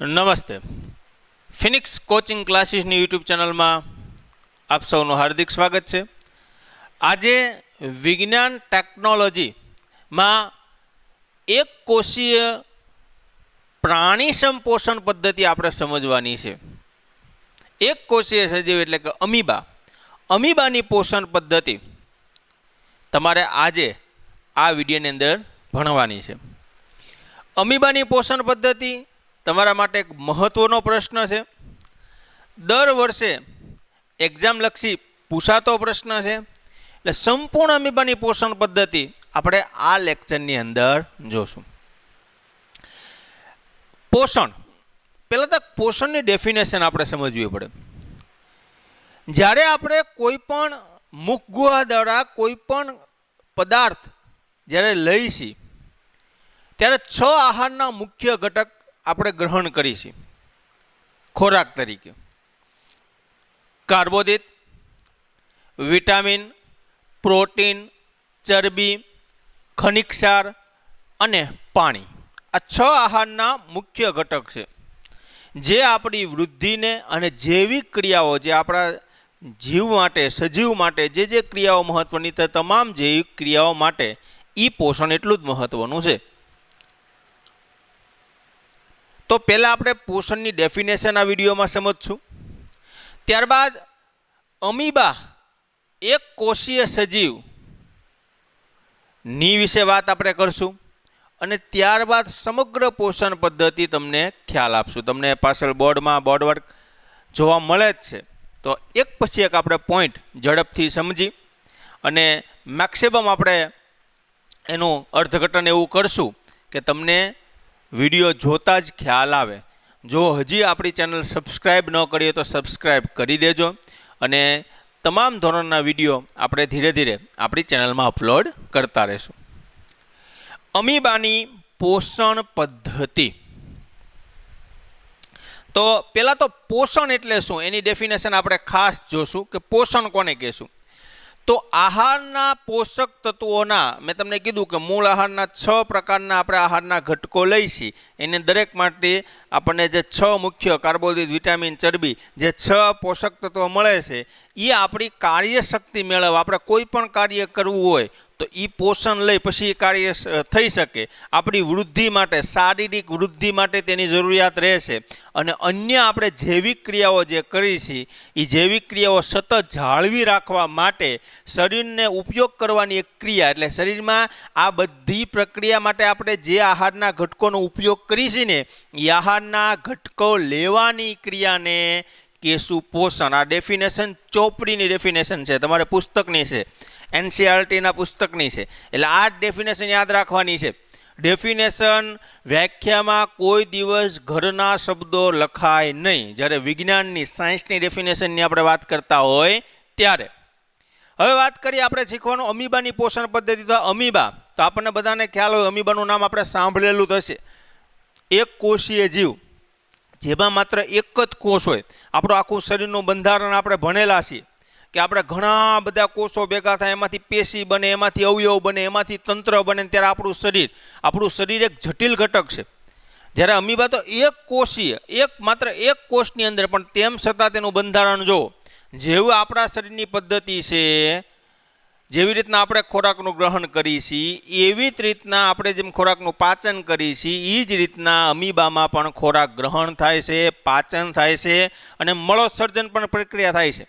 નમસ્તે. Phoenix coaching ક્લાસીસની YouTube ચેનલમાં આપ સૌનું હાર્દિક સ્વાગત છે. આજે વિજ્ઞાન ટેકનોલોજીમાં એક કોષીય પ્રાણી સંપોષણ પદ્ધતિ આપણે સમજવાની છે. એક કોષીય સજીવ એટલે કે અમીબા. અમીબાની પોષણ પદ્ધતિ તમારે આજે આ વિડીયોની અંદર ભણવાની છે. અમીબાની પોષણ પદ્ધતિ તમારા માટે એક મહત્ત્વનો પ્રશ્ન છે. દર વર્ષે એક્ઝામલક્ષી પૂછાતો પ્રશ્ન છે. એટલે સંપૂર્ણ અમીબાની પોષણ પદ્ધતિ આપણે આ લેક્ચરની અંદર જોશું. પોષણ, પહેલાં તો પોષણની ડેફિનેશન આપણે સમજવી પડે. જ્યારે આપણે કોઈ પણ મુખગુહા દ્વારા કોઈ પણ પદાર્થ જ્યારે લઈએ છીએ ત્યારે 6 આહારના મુખ્ય ઘટક આપણે ગ્રહણ કરીશું ખોરાક તરીકે. કાર્બોદિત, વિટામિન, પ્રોટીન, ચરબી, ખનિજ ક્ષાર અને પાણી. આ 6 આહારના મુખ્ય ઘટક છે જે આપણી વૃદ્ધિને અને જૈવિક ક્રિયાઓ, જે આપણા જીવ માટે, સજીવ માટે જે ક્રિયાઓ મહત્વની તે તમામ જૈવિક ક્રિયાઓ માટે પોષણ એટલું જ મહત્વનું છે. તો પહેલાં આપણે પોષણની ડેફિનેશન આ વિડીયોમાં સમજશું. ત્યારબાદ અમીબા એક કોષીય સજીવની વિશે વાત આપણે કરશું અને ત્યારબાદ સમગ્ર પોષણ પદ્ધતિ તમને ખ્યાલ આપશું. તમને પાછળ બોર્ડમાં બોર્ડવર્ક જોવા મળે જ છે. તો એક પછી એક આપણે પોઈન્ટ ઝડપથી સમજી અને મેક્સિમમ આપણે એનું અર્થઘટન એવું કરશું કે તમને વિડીયો જોતા જ ખ્યાલ આવે. જો હજી આપણી ચેનલ સબસ્ક્રાઈબ ન કરીએ તો સબસ્ક્રાઈબ કરી દેજો અને તમામ ધોરણના વિડીયો આપણે ધીરે ધીરે આપણી ચેનલમાં અપલોડ કરતા રહીશું. અમીબાની પોષણ પદ્ધતિ. તો પહેલાં તો પોષણ એટલે શું એની ડેફિનેશન આપણે ખાસ જોશું કે પોષણ કોને કહેશું. તો આહારના પોષક તત્વોના, મેં તમને કીધું કે મૂળ આહારના 6 પ્રકારના આપણે આહારના ઘટકો લઈશી. એને દરેક માટે આપણને જે 6 મુખ્ય કાર્બોદિત, વિટામિન, ચરબી, જે 6 પોષક તત્વો મળે છે એ આપણી કાર્યશક્તિ મેળવવા, આપણે કોઈ પણ કાર્ય કરવું હોય તો પોષણ લઈ પછી કાર્ય થઈ શકે. આપણી વૃદ્ધિ માટે, શારીરિક વૃદ્ધિ માટે તેની જરૂરિયાત રહેશે. અને અન્ય આપણે જૈવિક ક્રિયાઓ જે કરી છે એ જૈવિક ક્રિયાઓ સતત જાળવી રાખવા માટે શરીરને ઉપયોગ કરવાની એક ક્રિયા, એટલે શરીરમાં આ બધી પ્રક્રિયા માટે આપણે જે આહારના ઘટકોનો ઉપયોગ કરીશું ને એ આહારના ઘટકો લેવાની ક્રિયાને કહેશું પોષણ. આ ડેફિનેશન ચોપડીની ડેફિનેશન છે, તમારે પુસ્તકની છે, NCERTના પુસ્તકની છે. એટલે આ ડેફિનેશન યાદ રાખવાની છે. ડેફિનેશન વ્યાખ્યામાં કોઈ દિવસ ઘરના શબ્દો લખાય નહીં. જ્યારે વિજ્ઞાનની, સાયન્સની ડેફિનેશનની આપણે વાત કરતા હોય ત્યારે. હવે વાત કરીએ આપણે શીખવાનું અમીબાની પોષણ પદ્ધતિ. તો અમીબા, તો આપણને બધાને ખ્યાલ હોય, અમીબાનું નામ આપણે સાંભળેલું જ હશે. એક કોષીય જીવ જેમાં માત્ર એક જ કોષ હોય. આપણું આખું શરીરનું બંધારણ આપણે ભણેલા છીએ કે આપણે ઘણા બધા કોષો ભેગા થાય, એમાંથી પેશી બને, એમાંથી અવયવ બને, એમાંથી તંત્ર બને. ત્યારે આપણું શરીર એક જટિલ ઘટક છે. જ્યારે અમીબા તો એક કોષીય, માત્ર એક કોષની અંદર, પણ તેમ છતાં તેનું બંધારણ જો જેવું આપણા શરીરની પદ્ધતિ છે, જેવી રીતના આપણે ખોરાકનું ગ્રહણ કરીએ છીએ એવી જ રીતના આપણે જેમ ખોરાકનું પાચન કરીએ છીએ એ જ રીતના અમીબામાં પણ ખોરાક ગ્રહણ થાય છે, પાચન થાય છે અને મળોત્સર્જન પણ પ્રક્રિયા થાય છે.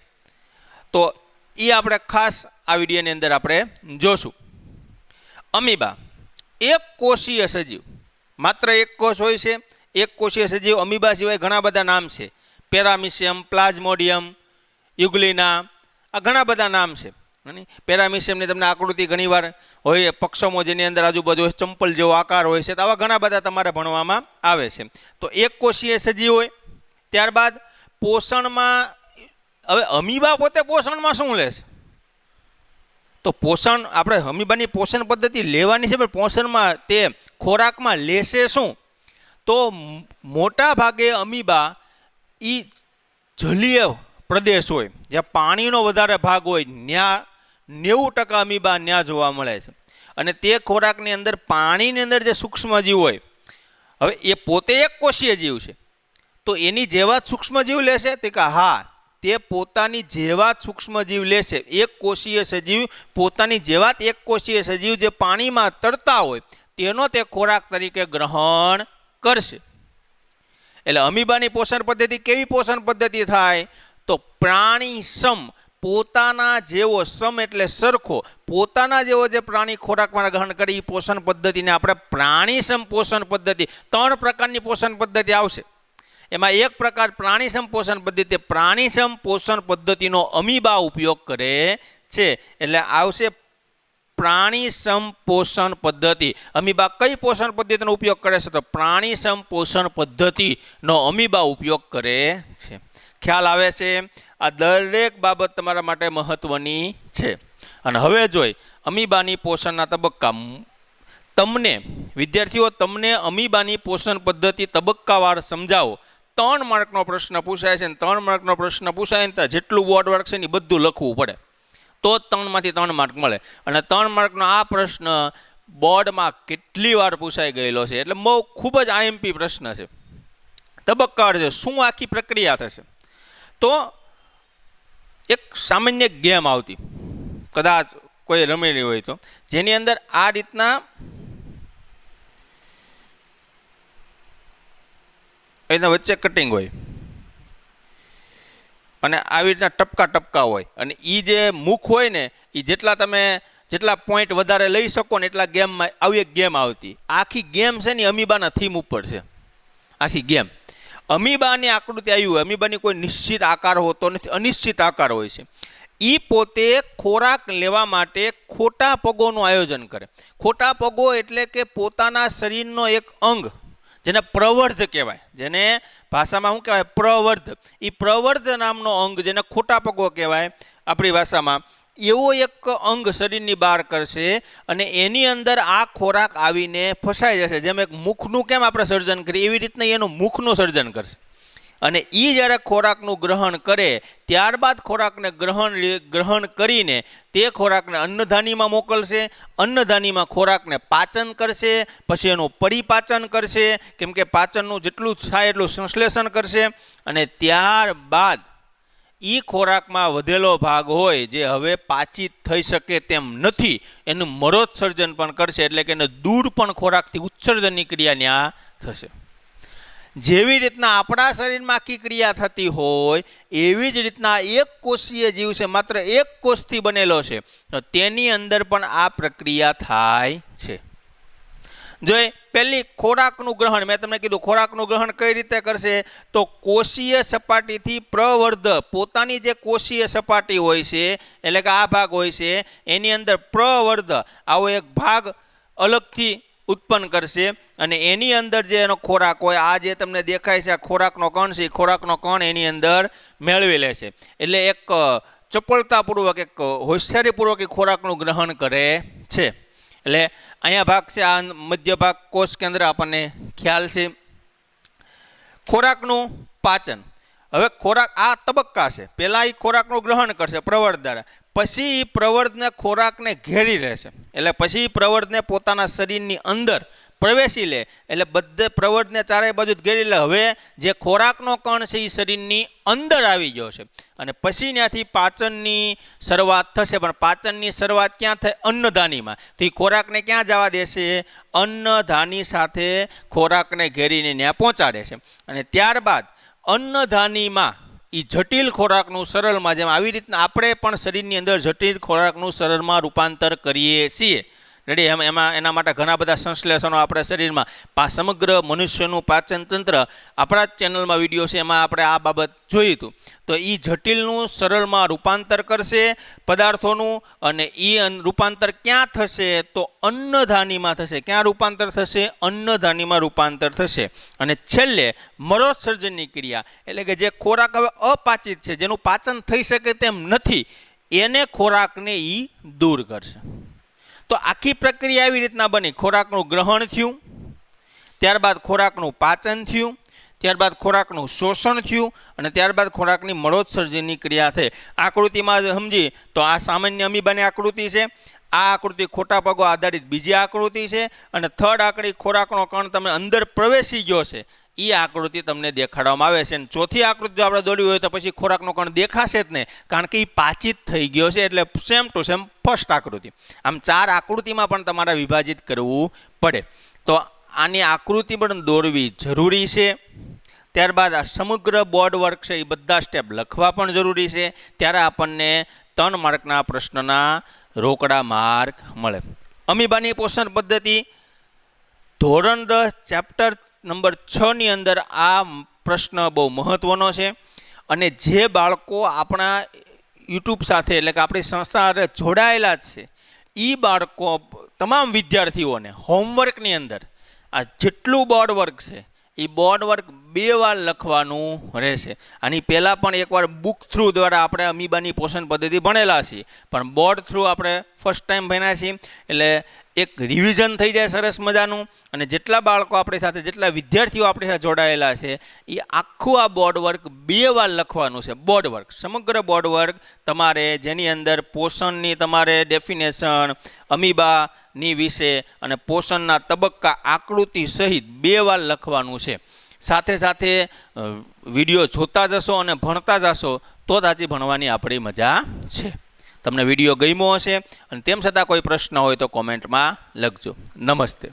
તો એ આપણે ખાસ આ વિડીયોની અંદર આપણે જોશું. અમીબા એક કોષીય સજીવ, માત્ર એક કોષ હોય છે. એક કોષીય સજીવ. અમીબા સિવાય ઘણા બધા નામ છે. પેરામિશિયમ, પ્લાઝ્મોડિયમ, યુગ્લિના, આ ઘણા બધા નામ છે. પેરામિશિયમની તમને આકૃતિ ઘણીવાર હોય, પક્ષમો જેની અંદર આજુબાજુ હોય, ચંપલ જેવો આકાર હોય છે. તો આવા ઘણા બધા તમારે ભણવામાં આવે છે. તો એક કોષીય સજીવ હોય. ત્યારબાદ પોષણમાં, હવે અમીબા પોતે પોષણમાં શું લે છે? તો પોષણ, આપણે અમીબાની પોષણ પદ્ધતિ લેવાની છે, પણ પોષણમાં તે ખોરાકમાં લેશે શું? તો મોટા ભાગે અમીબા એ જલીય પ્રદેશ હોય, જ્યાં પાણીનો વધારે ભાગ હોય, ત્યાં 90% અમીબા ત્યાં જોવા મળે છે. અને તે ખોરાકની અંદર પાણીની અંદર જે સૂક્ષ્મ જીવ હોય, હવે એ પોતે એક કોષીય જીવ છે, તો એની જેવા જ સૂક્ષ્મજીવ લેશે? તે કે હા, તે પોતાની જેવા જ સૂક્ષ્મજીવ લેશે. એક કોષીય સજીવ પોતાની જેવા જ એક કોષીય સજીવ જે પાણીમાં તરતા હોય તેનો તે ખોરાક તરીકે ગ્રહણ કરશે. એટલે અમીબાની પોષણ પદ્ધતિ કેવી પોષણ પદ્ધતિ થાય? તો પ્રાણી સમ, પોતાના જેવો, સમ એટલે સરખો, પોતાના જેવો જે પ્રાણી ખોરાકમાં ગ્રહણ કરે એ પોષણ પદ્ધતિને આપણે પ્રાણીસમ પોષણ પદ્ધતિ. 3 પ્રકારની પોષણ પદ્ધતિ આવશે. એમાં એક પ્રકાર પ્રાણીસમ પોષણ પદ્ધતિ. પ્રાણીસમ પોષણ પદ્ધતિનો અમીબા ઉપયોગ કરે છે. એટલે આવશે પ્રાણીસમ પોષણ પદ્ધતિ. અમીબા કઈ પોષણ પદ્ધતિનો ઉપયોગ કરે છે? તો પ્રાણીસમ પોષણ પદ્ધતિનો અમીબા ઉપયોગ કરે છે. ખ્યાલ આવે છે? આ દરેક બાબત તમારા માટે મહત્વની છે. અને હવે જોઈ અમીબાની પોષણના તબક્કા. તમને વિદ્યાર્થીઓ, તમને અમીબાની પોષણ પદ્ધતિ તબક્કાવાર સમજાવો. 3 માર્કનો પ્રશ્ન પૂછાય છે. 3 માર્કનો પ્રશ્ન પૂછાય ને ત્યાં જેટલું બોર્ડ વર્ક છે ને બધું લખવું પડે, તો જ 3માંથી 3 માર્ક મળે. અને 3 માર્કનો આ પ્રશ્ન બોર્ડમાં કેટલી વાર પૂછાઈ ગયેલો છે. એટલે બહુ ખૂબ જ આઈએમપી પ્રશ્ન છે. તબક્કાવાર છે. શું આખી પ્રક્રિયા થશે? તો એક સામાન્ય ગેમ આવતી, કદાચ કોઈ રમેલી હોય તો, જેની અંદર આ રીતના એના વચ્ચે કટિંગ હોય અને આવી રીતના ટપકા ટપકા હોય, અને એ જે મુખ હોય ને એ જેટલા પોઈન્ટ વધારે લઈ શકો ને એટલા ગેમમાં આવી એક ગેમ આવતી. આખી ગેમ છે ને અમીબાના થીમ ઉપર છે. આખી ગેમ અમીબાની આકૃતિ આવી હોય. અમીબાની કોઈ નિશ્ચિત આકાર હોતો નથી, અનિશ્ચિત આકાર હોય છે. એ પોતે ખોરાક લેવા માટે ખોટા પગોનું આયોજન કરે. ખોટા પગો એટલે કે પોતાના શરીરનો એક અંગ, જેને પ્રવર્ધ કહેવાય, જેને ભાષામાં શું કહેવાય? પ્રવર્ધ. એ પ્રવર્ધ નામનો અંગ, જેને ખોટા પગો કહેવાય આપણી ભાષામાં, એવો એક અંગ શરીરની બહાર કરશે અને એની અંદર આ ખોરાક આવીને ફસાઈ જશે. જેમ એક મુખનું કેમ આપણે સર્જન કરીએ એવી રીતના એનું મુખનું સર્જન કરશે. અને એ જ્યારે ખોરાકનું ગ્રહણ કરે ત્યારબાદ ખોરાકને ગ્રહણ કરીને તે ખોરાકને અન્નધાનીમાં મોકલશે. અન્નધાનીમાં ખોરાકને પાચન કરશે, પછી એનું પરિપાચન કરશે, કેમ કે પાચનનું જેટલું થાય એટલું સંશ્લેષણ કરશે. અને ત્યારબાદ એ ખોરાકમાં વધેલો ભાગ હોય જે હવે પાચિત થઈ શકે તેમ નથી, એનું મરોત્સર્જન પણ કરશે. એટલે કે એને દૂર પણ ખોરાકથી ઉત્સર્જનની ક્રિયા ત્યાં થશે. જેવી રીતના આપણા શરીરમાં આખી ક્રિયા થતી હોય એવી જ રીતના એક કોષીય જીવ છે, માત્ર એક કોષથી બનેલો છે, તો તેની અંદર પણ આ પ્રક્રિયા થાય છે. જો પહેલી ખોરાકનું ગ્રહણ, મેં તમને કીધું ખોરાકનું ગ્રહણ કઈ રીતે કરશે? તો કોષીય સપાટીથી પ્રવર્ધ, પોતાની જે કોષીય સપાટી હોય છે એટલે કે આ ભાગ હોય છે એની અંદર પ્રવર્ધ આવો એક ભાગ અલગથી ઉત્પન્ન કરશે અને એની અંદર જે એનો ખોરાક હોય, આ જે તમને દેખાય છે આ ખોરાકનો કણ છે, એ ખોરાકનો કણ એની અંદર મેળવી લેશે. એટલે એક ચપળતાપૂર્વક, એક હોશિયારીપૂર્વક એ ખોરાકનું ગ્રહણ કરે છે. એટલે અહીંયા ભાગ છે, આ મધ્ય ભાગ કોષ કેન્દ્ર, આપણને ખ્યાલ છે. ખોરાકનું પાચન. હવે ખોરાક આ તબક્કા છે. પહેલાં એ ખોરાકનું ગ્રહણ કરશે પ્રવર્ધ દ્વારા, પછી એ પ્રવર્ધને ખોરાકને ઘેરી રહેશે. એટલે પછી પ્રવર્ધને પોતાના શરીરની અંદર પ્રવેશી લે, એટલે બધે પ્રવર્ધને ચારે બાજુ ઘેરી લે. હવે જે ખોરાકનો કણ છે એ શરીરની અંદર આવી ગયો છે અને પછી ત્યાંથી પાચનની શરૂઆત થશે. પણ પાચનની શરૂઆત ક્યાં થાય? અન્નધાનીમાં. તો એ ખોરાકને ક્યાં જવા દેશે? અન્નધાની સાથે ખોરાકને ઘેરીને ત્યાં પહોંચાડે છે. અને ત્યારબાદ અન્નધાનીમાં એ જટિલ ખોરાકનું સરળમાં, જેમ આવી રીતના આપણે પણ શરીરની અંદર જટિલ ખોરાકનું સરળમાં રૂપાંતર કરીએ છીએ. રેડી? એમાં એના માટે ઘણા બધા સંશ્લેષણો આપણા શરીરમાં, સમગ્ર મનુષ્યનું પાચન તંત્ર આપણા જ ચેનલમાં વિડીયો છે, એમાં આપણે આ બાબત જોઈ હતું. તો એ જટિલનું સરળમાં રૂપાંતર કરશે પદાર્થોનું, અને એ રૂપાંતર ક્યાં થશે? તો અન્નધાનીમાં થશે. ક્યાં રૂપાંતર થશે? અન્નધાનીમાં રૂપાંતર થશે. અને છેલ્લે મરોત્સર્જનની ક્રિયા, એટલે કે જે ખોરાક હવે અપાચિત છે, જેનું પાચન થઈ શકે તેમ નથી, એને ખોરાકને એ દૂર કરશે. તો આખી પ્રક્રિયા એવી રીતના બની. ખોરાકનું ગ્રહણ થયું, ત્યારબાદ ખોરાકનું પાચન થયું, ત્યારબાદ ખોરાકનું શોષણ થયું અને ત્યારબાદ ખોરાકની મળોત્સર્જનની ક્રિયા થઈ. આકૃતિમાં સમજી તો આ સામાન્ય અમીબાની આકૃતિ છે. આ આકૃતિ ખોટા પગો આધારિત બીજી આકૃતિ છે. અને થર્ડ આકૃતિ ખોરાકનો કણ તમે અંદર પ્રવેશી ગયો છે એ આકૃતિ તમને દેખાડવામાં આવે છે. અને ચોથી આકૃતિ જો આપણે દોરવી હોય તો પછી ખોરાકનો કણ દેખાશે જ નહીં, કારણ કે એ પાચિત થઈ ગયો છે. એટલે સેમ ટુ સેમ ફર્સ્ટ આકૃતિ. આમ 4 આકૃતિમાં પણ તમારે વિભાજિત કરવું પડે. તો આની આકૃતિ પણ દોરવી જરૂરી છે. ત્યારબાદ આ સમગ્ર બોર્ડ વર્ક છે એ બધા સ્ટેપ લખવા પણ જરૂરી છે. ત્યારે આપણને 3 માર્કના પ્રશ્નના રોકડા માર્ક મળે. અમીબાની પોષણ પદ્ધતિ ધોરણ 10 ચેપ્ટર નંબર 6 ની અંદર આ પ્રશ્ન બહુ મહત્વનો છે. અને જે બાળકો આપણા યુટ્યુબ સાથે એટલે કે આપણી સંસ્થા સાથે જોડાયેલા જ છે એ બાળકો તમામ વિદ્યાર્થીઓને હોમવર્કની અંદર આ જેટલું બોર્ડ વર્ક છે એ બોર્ડ વર્ક 2 વાર લખવાનું રહેશે. આની પહેલાં પણ એકવાર બુક થ્રુ દ્વારા આપણે અમીબાની પોષણ પદ્ધતિ ભણેલા છીએ, પણ બોર્ડ થ્રુ આપણે ફર્સ્ટ ટાઈમ ભણ્યા છીએ. એટલે એક રિવિઝન થઈ જાય સરસ મજાનું. અને જેટલા બાળકો આપણી સાથે, જેટલા વિદ્યાર્થીઓ આપણી સાથે જોડાયેલા છે એ આખું આ બોર્ડ વર્ક 2 વાર લખવાનું છે. બોર્ડ વર્ક, સમગ્ર બોર્ડ વર્ક તમારે, જેની અંદર પોષણની તમારે ડેફિનેશન, અમીબાની વિશે અને પોષણના તબક્કા આકૃતિ સહિત 2 વાર લખવાનું છે. સાથે સાથે વિડીયો જોતા જશો અને ભણતા જશો તો જ આજે ભણવાની આપણી મજા છે. તમને વિડીયો ગમ્યો હશે અને તેમ છતાં કોઈ પ્રશ્ન હોય તો કોમેન્ટમાં લખજો. નમસ્તે.